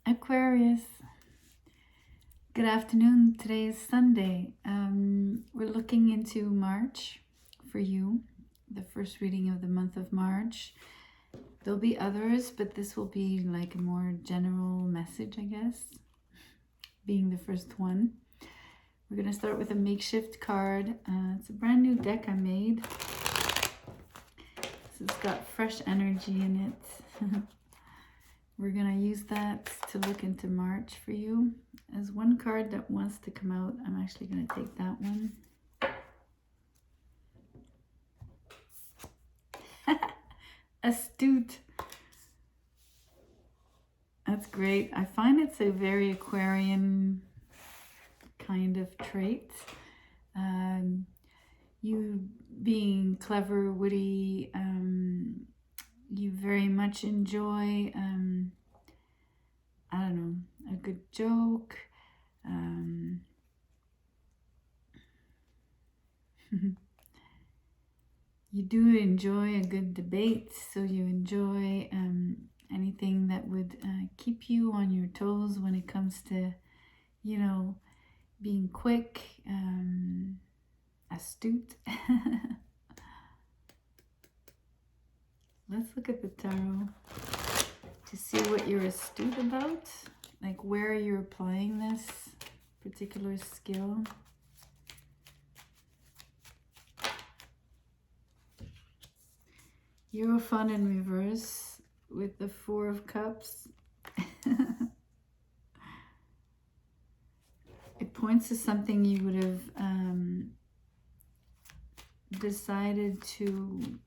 Aquarius, good afternoon. Today is Sunday. We're looking into March for you, the first reading of the month of March. There'll be others, but this will be like a more general message, I guess, being the first one. We're going to start with a makeshift card. It's a brand new deck I made. So it's got fresh energy in it. We're going to use that to look into March for you. As one card that wants to come out, I'm actually going to take that one. Astute. That's great. I find it's a very Aquarian kind of trait. You being clever, witty, you very much enjoy, I don't know, a good joke. You do enjoy a good debate, so you enjoy anything that would keep you on your toes when it comes to, you know, being quick, astute. Let's look at the tarot to see what you're astute about, like where you're applying this particular skill. Hierophant in reverse with the Four of Cups. It points to something you would have decided to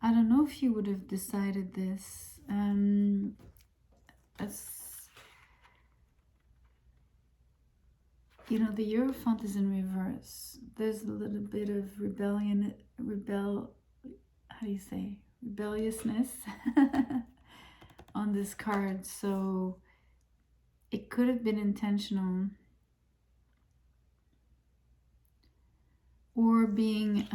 I don't know if you would have decided this. You know, the Hierophant is in reverse. There's a little bit of rebelliousness on this card. So it could have been intentional, or being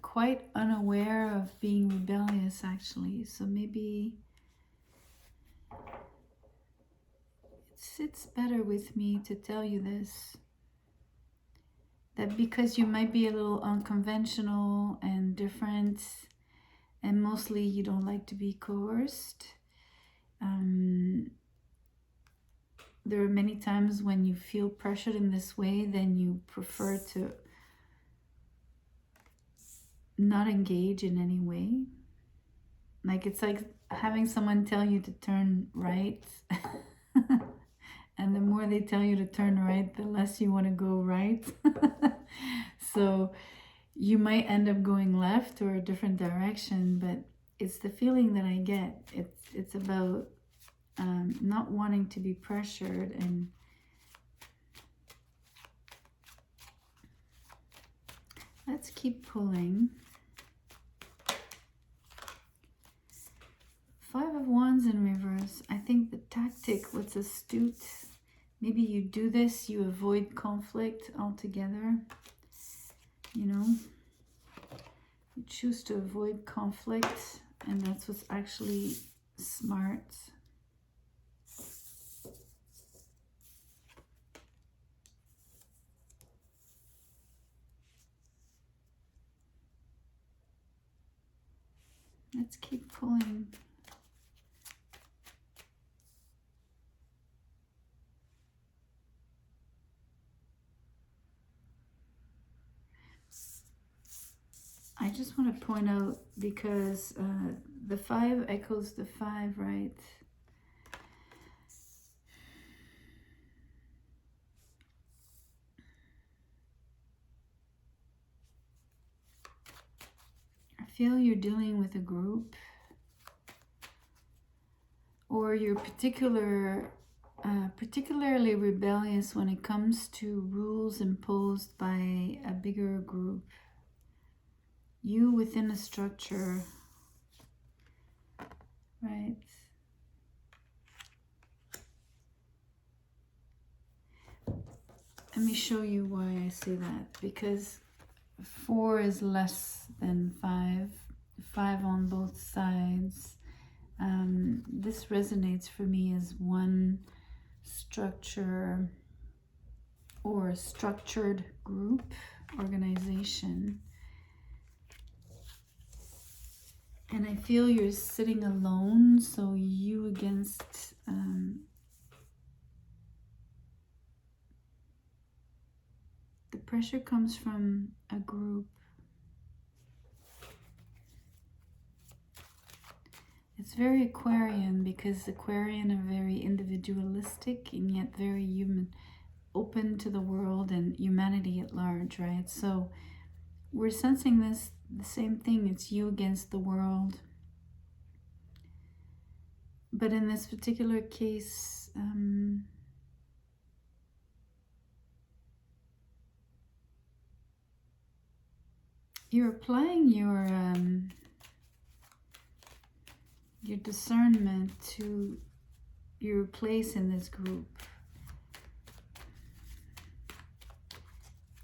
quite unaware of being rebellious, actually. So maybe it sits better with me to tell you this, that because you might be a little unconventional and different, and mostly you don't like to be coerced. There are many times when you feel pressured in this way, then you prefer to not engage in any way. Like it's like having someone tell you to turn right. And the more they tell you to turn right, the less you want to go right. So you might end up going left or a different direction, but it's the feeling that I get. It's about not wanting to be pressured. And let's keep pulling. Five of Wands in reverse. I think the tactic, what's astute, maybe you do this, you avoid conflict altogether. You know, you choose to avoid conflict, and that's what's actually smart. Let's keep pulling. I just want to point out, because the 5 echoes the 5, right? I feel you're dealing with a group, or you're particularly rebellious when it comes to rules imposed by a bigger group. You within a structure, right? Let me show you why I say that. Because 4 is less than 5. 5 on both sides. This resonates for me as one structure or structured group, organization. And I feel you're sitting alone, so you against the pressure comes from a group. It's very Aquarian, because Aquarian are very individualistic and yet very human, open to the world and humanity at large, right? So we're sensing this, the same thing. It's you against the world. But in this particular case, you're applying your discernment to your place in this group.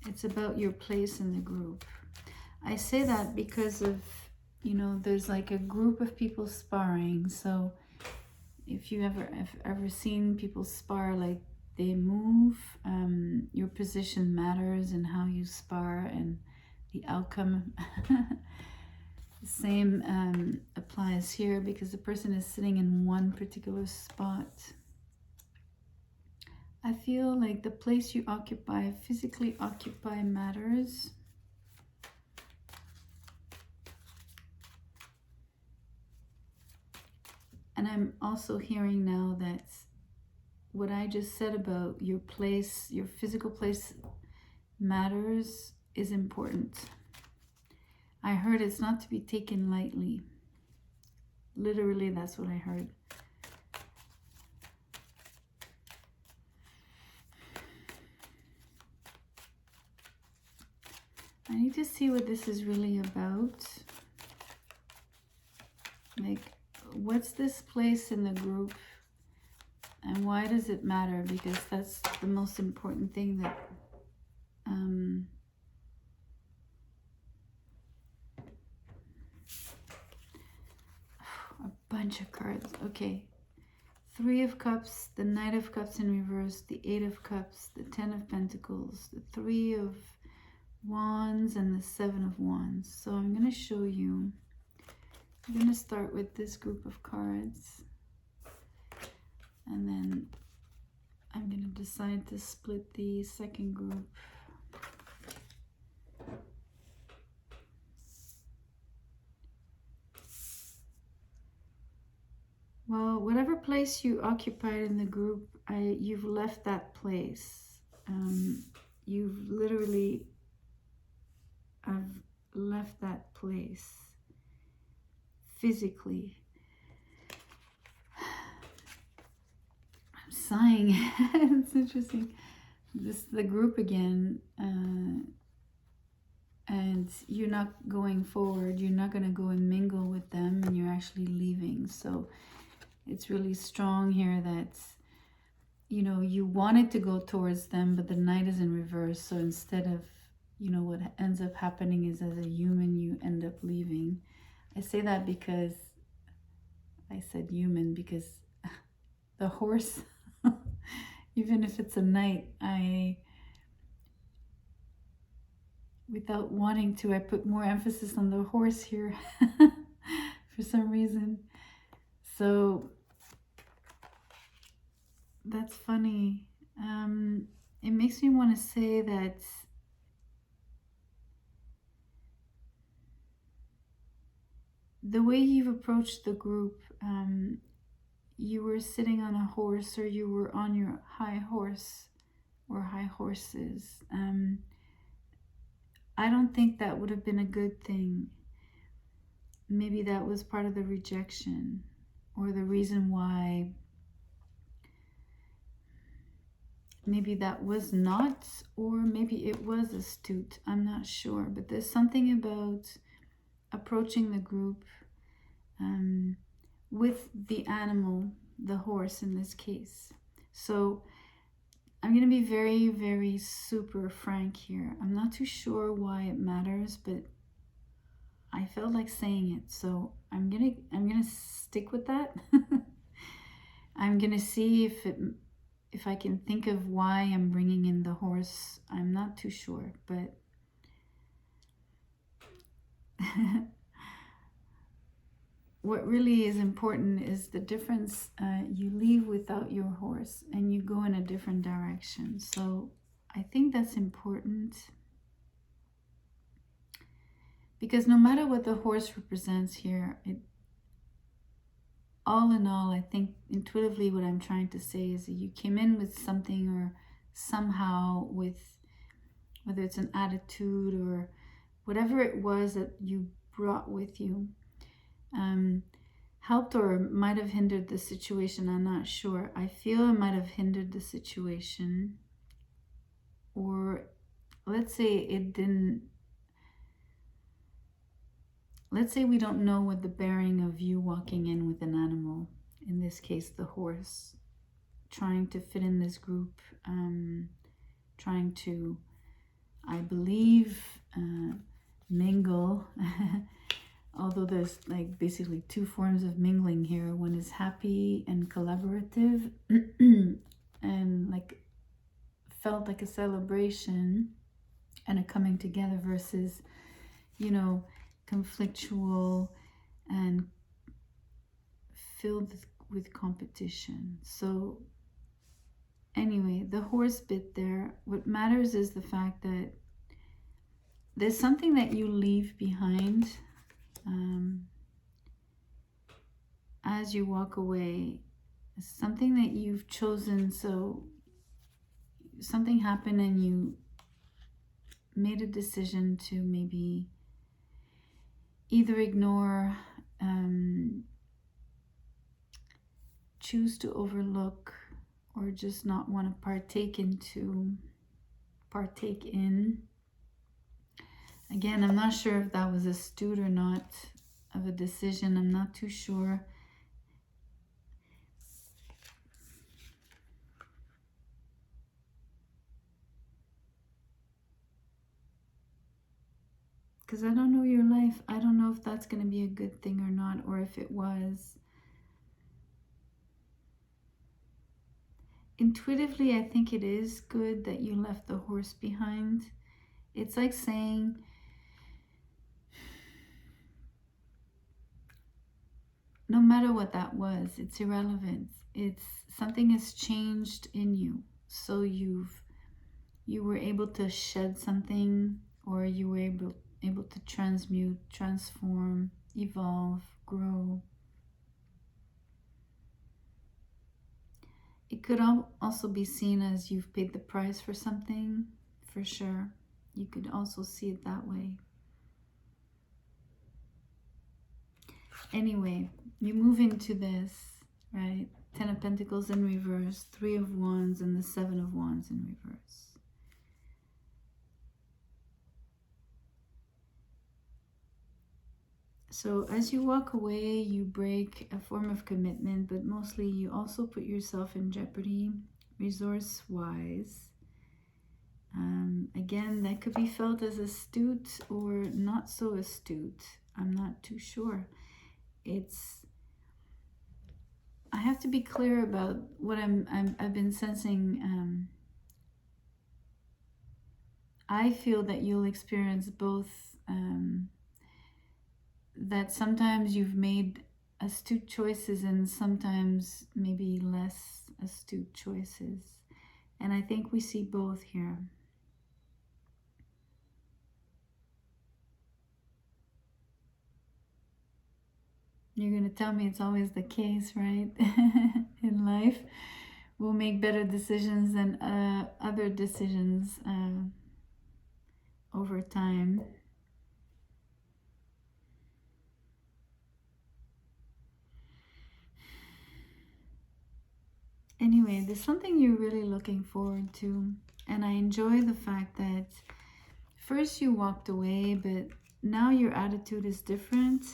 It's about your place in the group. I say that because of, you know, there's like a group of people sparring. So if you have ever seen people spar, like they move, your position matters and how you spar and the outcome. The same applies here, because the person is sitting in one particular spot. I feel like the place you occupy, physically occupy, matters. And I'm also hearing now that what I just said about your place, your physical place matters, is important. I heard it's not to be taken lightly. Literally, that's what I heard. I need to see what this is really about. Like, what's this place in the group and why does it matter? Because that's the most important thing that a bunch of cards. Okay. 3 of Cups, the Knight of Cups in reverse, the 8 of Cups, the 10 of Pentacles, the 3 of Wands, and the 7 of Wands. So I'm going to show you. I'm going to start with this group of cards. And then I'm going to decide to split the second group. Well, whatever place you occupied in the group, you've left that place. You've literally left that place physically. I'm sighing. It's interesting. This is the group again. And you're not going forward. You're not going to go and mingle with them, and you're actually leaving. So it's really strong here that, you know, you wanted to go towards them, but the Knight is in reverse. So instead of, you know, what ends up happening is, as a human, you end up leaving. I say that because I said human, because the horse, even if it's a knight, without wanting to, I put more emphasis on the horse here for some reason. So that's funny. It makes me want to say that the way you've approached the group, you were sitting on a horse, or you were on your high horse or high horses. I don't think that would have been a good thing. Maybe that was part of the rejection, or the reason why. Maybe that was not, or maybe it was astute. I'm not sure. But there's something about approaching the group with the animal, the horse in this case. So I'm going to be very, very super frank here. I'm not too sure why it matters, but I felt like saying it, so I'm gonna stick with that. I'm gonna see if I can think of why I'm bringing in the horse. I'm not too sure, but what really is important is the difference. You leave without your horse and you go in a different direction. So I think that's important, because no matter what the horse represents here, all in all, I think intuitively what I'm trying to say is that you came in with something, or somehow with, whether it's an attitude or whatever it was that you brought with you, helped or might have hindered the situation. I'm not sure. I feel it might have hindered the situation, or let's say it didn't. Let's say we don't know what the bearing of you walking in with an animal, in this case the horse, trying to fit in this group, trying to, I believe, mingle. Although there's like basically two forms of mingling here. One is happy and collaborative and like felt like a celebration and a coming together, versus, you know, conflictual and filled with competition. So anyway, the horse bit there, what matters is the fact that there's something that you leave behind as you walk away, something that you've chosen. So something happened and you made a decision to maybe either ignore, choose to overlook, or just not want to partake in. Again, I'm not sure if that was astute or not of a decision. I'm not too sure. Because I don't know your life. I don't know if that's going to be a good thing or not, or if it was. Intuitively, I think it is good that you left the horse behind. It's like saying, no matter what that was, it's irrelevant. It's something has changed in you. So you were able to shed something, or you were able to transmute, transform, evolve, grow. It could also be seen as you've paid the price for something, for sure. You could also see it that way. Anyway, you move into this, right? 10 of Pentacles in reverse, 3 of Wands, and the 7 of Wands in reverse. So as you walk away, you break a form of commitment, but mostly you also put yourself in jeopardy, resource-wise. Again, that could be felt as astute or not so astute. I'm not too sure. I have to be clear about what I've been sensing. I feel that you'll experience both. That sometimes you've made astute choices and sometimes maybe less astute choices. And I think we see both here. You're going to tell me it's always the case, right? In life, we'll make better decisions than other decisions over time. Anyway, there's something you're really looking forward to. And I enjoy the fact that first you walked away, but now your attitude is different.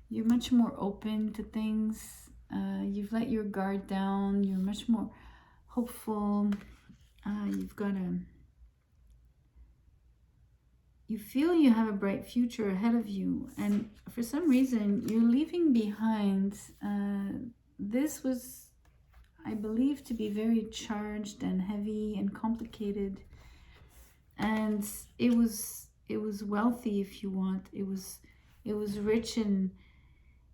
You're much more open to things. You've let your guard down. You're much more hopeful. you feel you have a bright future ahead of you, and for some reason you're leaving behind. This was, I believe, to be very charged and heavy and complicated, and it was wealthy, if you want. It was rich in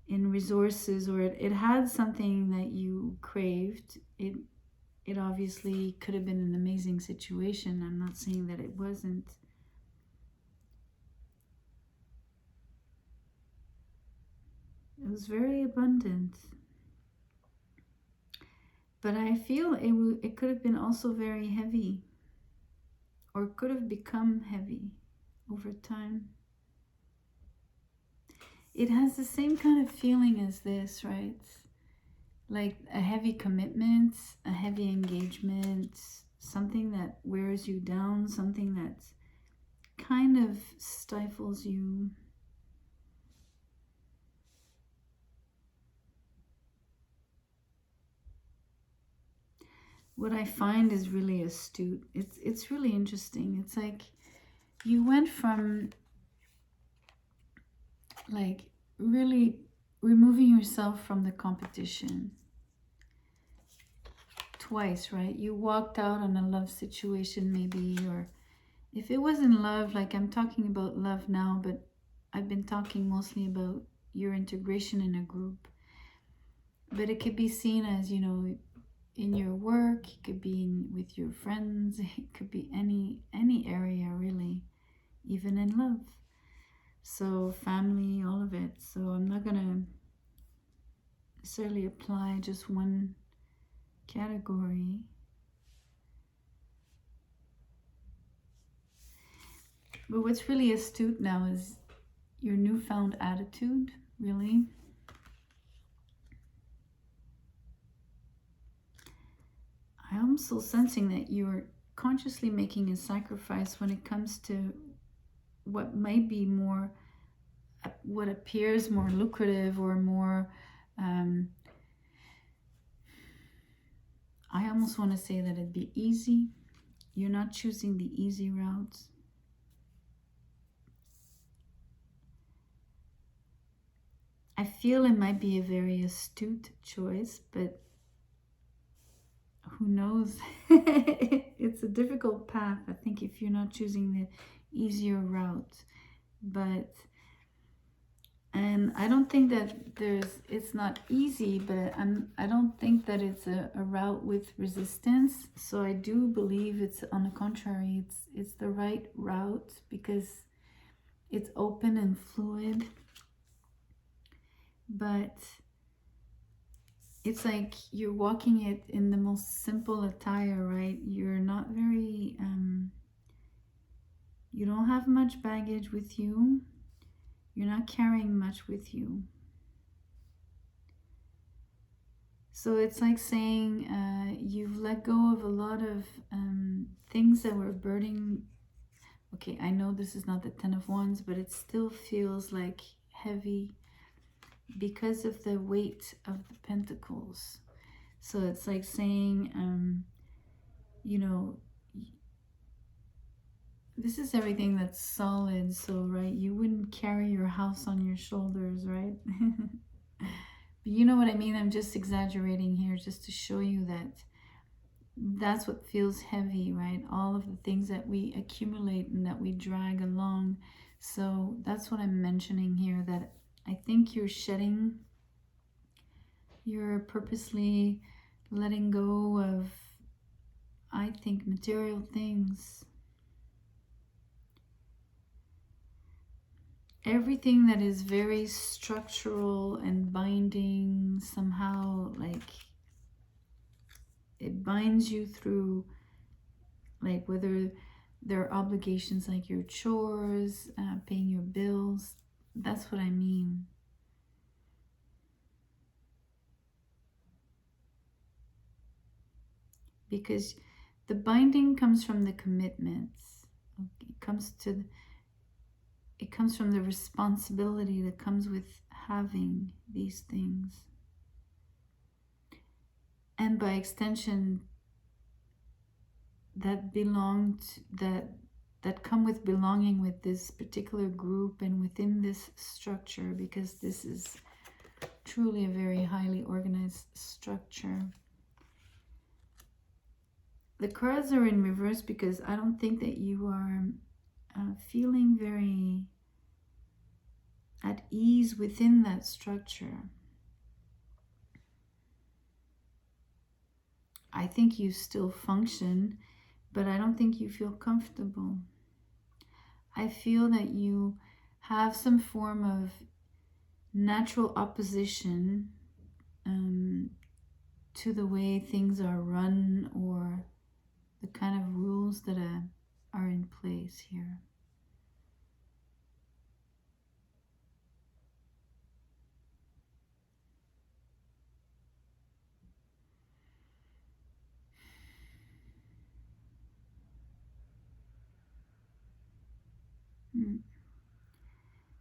resources, or it had something that you craved. It obviously could have been an amazing situation. I'm not saying that it wasn't. It was very abundant. But I feel it could have been also very heavy, or could have become heavy over time. It has the same kind of feeling as this, right? Like a heavy commitment, a heavy engagement, something that wears you down, something that kind of stifles you. What I find is really astute. It's really interesting. It's like you went from like really removing yourself from the competition twice, right? You walked out on a love situation maybe, or if it wasn't love, like I'm talking about love now, but I've been talking mostly about your integration in a group. But it could be seen as, in your work, it could be with your friends, it could be any area really, even in love. So family, all of it. So I'm not gonna necessarily apply just one category. But what's really astute now is your newfound attitude, really. I'm also sensing that you're consciously making a sacrifice when it comes to what might be more, what appears more lucrative or more, I almost want to say that it'd be easy. You're not choosing the easy routes. I feel it might be a very astute choice, but who knows? It's a difficult path, I think, if you're not choosing the easier route. And I don't think that it's not easy, but I don't think that it's a route with resistance. So I do believe it's, on the contrary, it's the right route because it's open and fluid. But it's like you're walking it in the most simple attire, right? You're not very, you don't have much baggage with you. You're not carrying much with you. So it's like saying you've let go of a lot of things that were burdening. Okay, I know this is not the Ten of Wands, but it still feels like heavy because of the weight of the Pentacles. So it's like saying, this is everything that's solid. So, right, you wouldn't carry your house on your shoulders, right? But you know what I mean? I'm just exaggerating here just to show you that that's what feels heavy, right? All of the things that we accumulate and that we drag along. So that's what I'm mentioning here, that I think you're shedding, you're purposely letting go of, I think, material things. Everything that is very structural and binding, somehow, like, it binds you through, like, whether there are obligations like your chores, paying your bills. That's what I mean. Because the binding comes from the commitments. It comes from the responsibility that comes with having these things. And by extension, that that come with belonging with this particular group and within this structure, because this is truly a very highly organized structure. The cards are in reverse because I don't think that you are feeling very at ease within that structure. I think you still function, but I don't think you feel comfortable. I feel that you have some form of natural opposition to the way things are run, or the kind of rules that are in place here.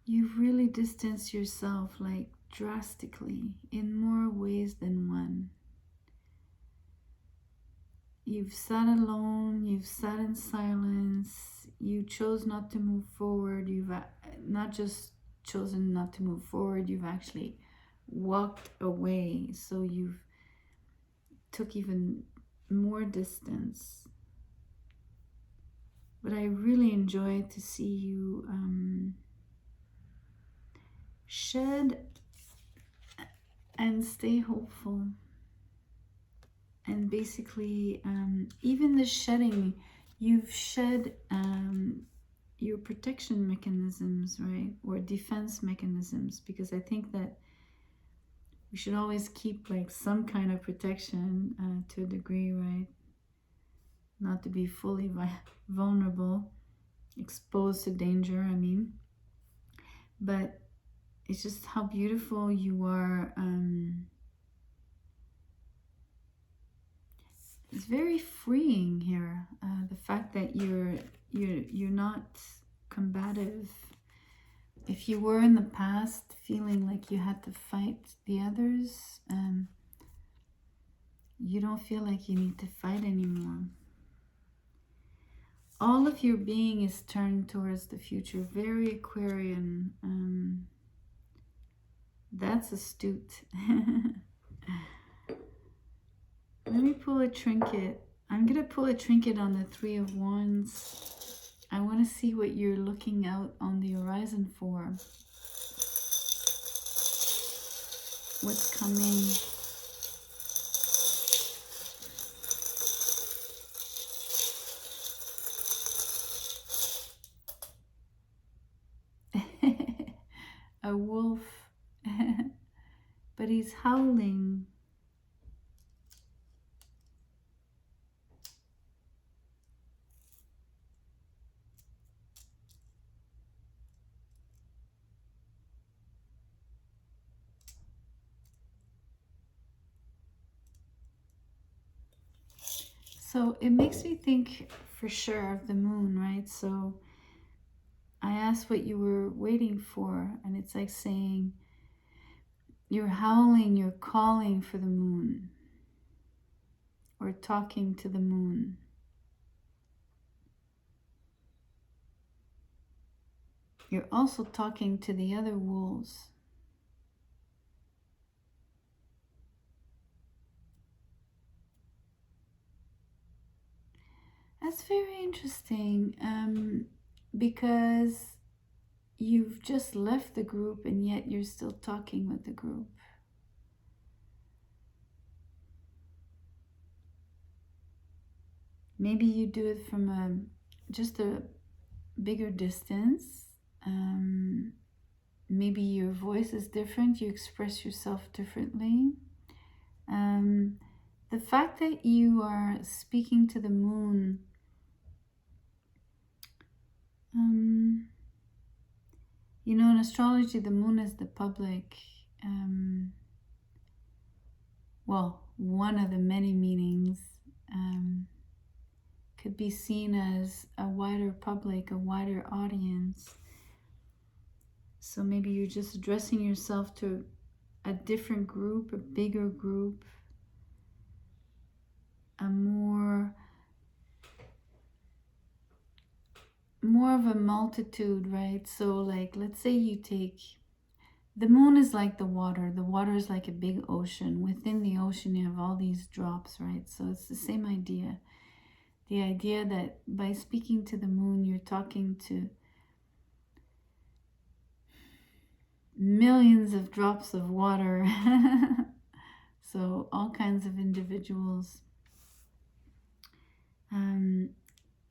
You've really distanced yourself, like drastically, in more ways than one. You've sat alone, you've sat in silence, you chose not to move forward. You've not just chosen not to move forward, you've actually walked away. So you've took even more distance. But I really enjoy to see you shed and stay hopeful. And basically, even the shedding, you've shed your protection mechanisms, right? Or defense mechanisms, because I think that we should always keep like some kind of protection to a degree, right? Not to be fully vulnerable, exposed to danger, I mean. But it's just how beautiful you are. It's very freeing here. The fact that you're not combative. If you were in the past feeling like you had to fight the others, you don't feel like you need to fight anymore. All of your being is turned towards the future. Very Aquarian. That's astute. Let me pull a trinket. I'm going to pull a trinket on the Three of Wands. I want to see what you're looking out on the horizon for. What's coming? A wolf. But he's howling. So it makes me think for sure of the moon, right? So I asked what you were waiting for, and it's like saying you're howling, you're calling for the moon, or talking to the moon. You're also talking to the other wolves. That's very interesting, because you've just left the group and yet you're still talking with the group. Maybe you do it from just a bigger distance. Maybe your voice is different, you express yourself differently. The fact that you are speaking to the moon, you know, in astrology, the moon is the public, well, one of the many meanings, could be seen as a wider public, a wider audience. So maybe you're just addressing yourself to a different group, a bigger group, a more more of a multitude, right? So like, let's say you take, the moon is like the water. The water is like a big ocean. Within the ocean, you have all these drops, right? So it's the same idea. The idea that by speaking to the moon, you're talking to millions of drops of water. So all kinds of individuals.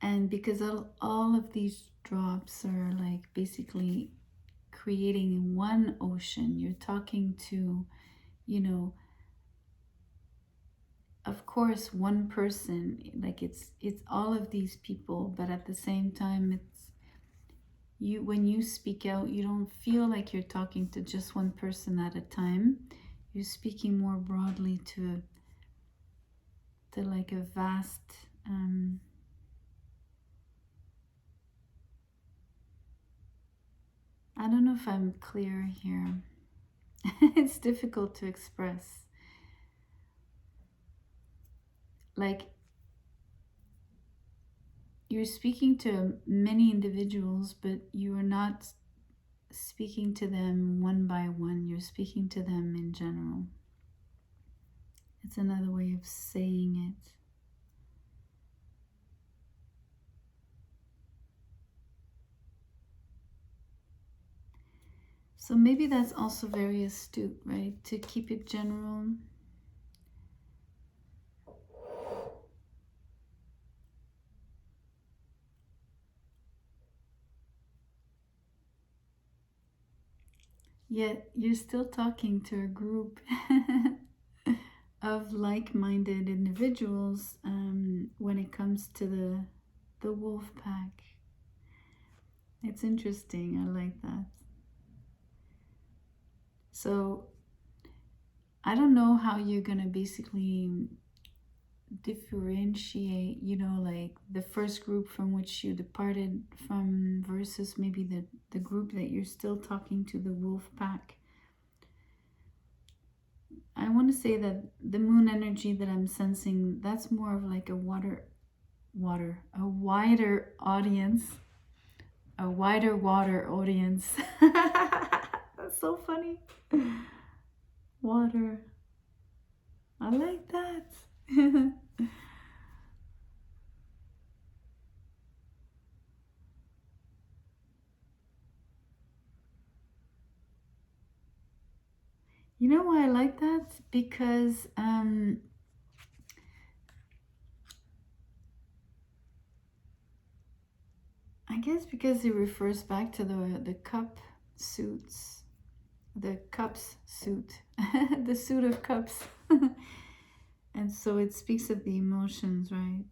And because all of these drops are like basically creating one ocean, you're talking to, you know, of course one person, like it's all of these people, but at the same time it's you, when you speak out, you don't feel like you're talking to just one person at a time. You're speaking more broadly to like a vast I don't know if I'm clear here. It's difficult to express. Like, you're speaking to many individuals, but you are not speaking to them one by one. You're speaking to them in general. It's another way of saying it. So maybe that's also very astute, right? To keep it general. Yet you're still talking to a group of like-minded individuals when it comes to the wolf pack. It's interesting. I like that. So I don't know how you're gonna basically differentiate, you know, like the first group from which you departed from versus maybe the group that you're still talking to, the wolf pack. I want to say that the moon energy that I'm sensing, that's more of like a a wider audience, a wider water audience. That's so funny. Water. I like that. You know why I like that? Because I guess because it refers back to the cup suits, the cups suit, the suit of cups. And so it speaks of the emotions, right?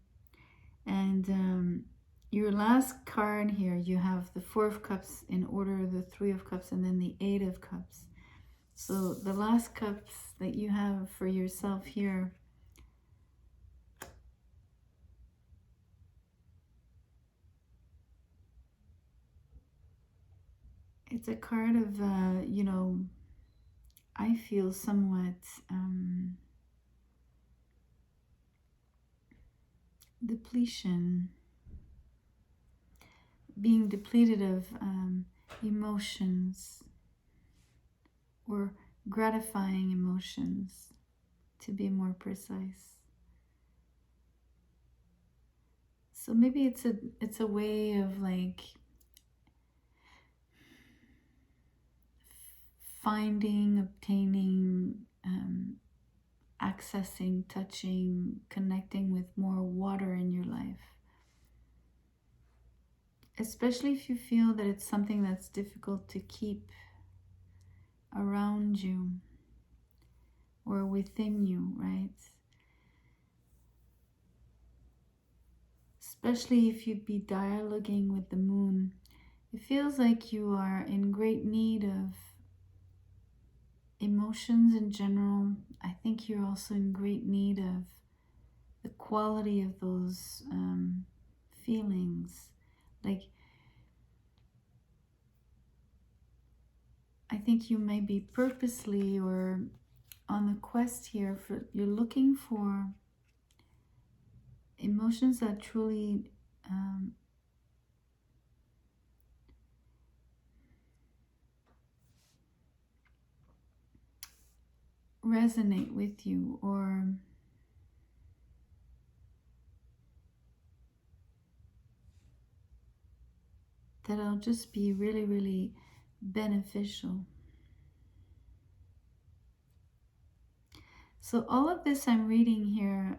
And your last card here, you have the Four of Cups in order, the Three of Cups, and then the Eight of Cups. So the last cups that you have for yourself here, it's a card of, you know, I feel somewhat depletion, being depleted of emotions or gratifying emotions, to be more precise. So maybe it's a way of like finding, obtaining, accessing, touching, connecting with more water in your life. Especially if you feel that it's something that's difficult to keep around you or within you, right? Especially if you'd be dialoguing with the moon. It feels like you are in great need of emotions in general. I think you're also in great need of the quality of those feelings. Like, I think you may be purposely or on the quest here for, you're looking for emotions that truly resonate with you, or that'll just be really, really beneficial. So all of this I'm reading here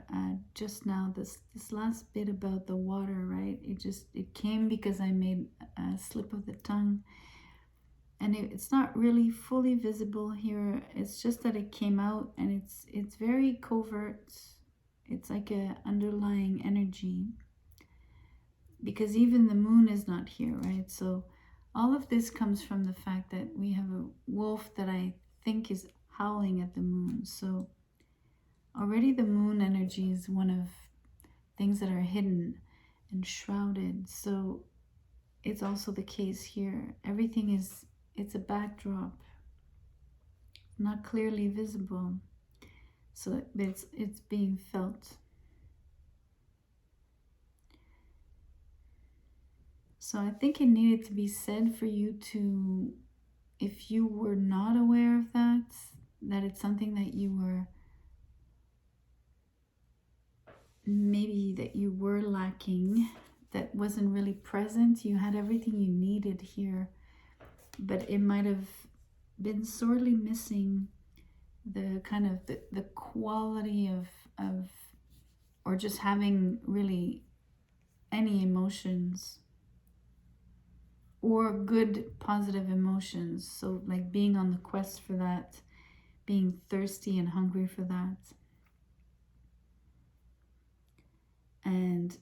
just now, this last bit about the water, right? It came because I made a slip of the tongue, and it's not really fully visible here. It's just that it came out, and it's very covert. It's like a underlying energy, because even the moon is not here, right? So all of this comes from the fact that we have a wolf that I think is howling at the moon. So already the moon energy is one of things that are hidden and shrouded. So it's also the case here. Everything is, it's a backdrop, not clearly visible. So it's being felt. So I think it needed to be said for you to, if you were not aware of that it's something that you were, maybe that you were lacking, that wasn't really present. You had everything you needed here, but it might have been sorely missing the kind of the quality of or just having really any emotions, or good positive emotions. So like being on the quest for that, being thirsty and hungry for that, and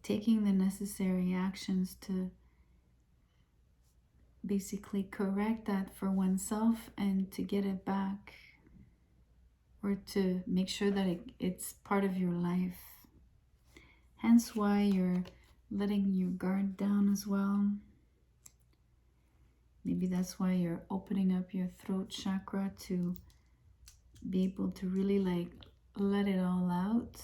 taking the necessary actions to basically correct that for oneself and to get it back, or to make sure that it's part of your life. Hence why you're letting your guard down as well. Maybe that's why you're opening up your throat chakra, to be able to really like let it all out.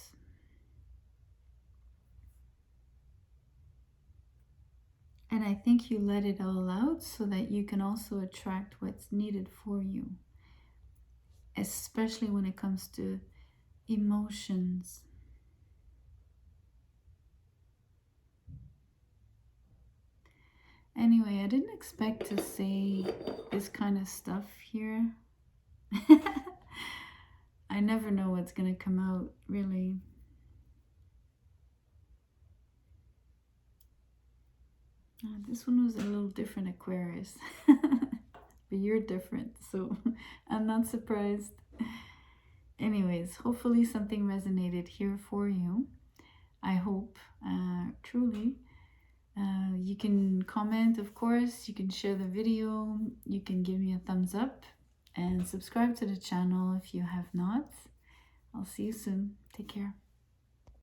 And I think you let it all out so that you can also attract what's needed for you, especially when it comes to emotions. Anyway, I didn't expect to say this kind of stuff here. I never know what's going to come out, really. This one was a little different, Aquarius. But you're different, so I'm not surprised. Anyways, hopefully something resonated here for you. I hope, truly. You can comment, of course. You can share the video. You can give me a thumbs up. And subscribe to the channel if you have not. I'll see you soon. Take care.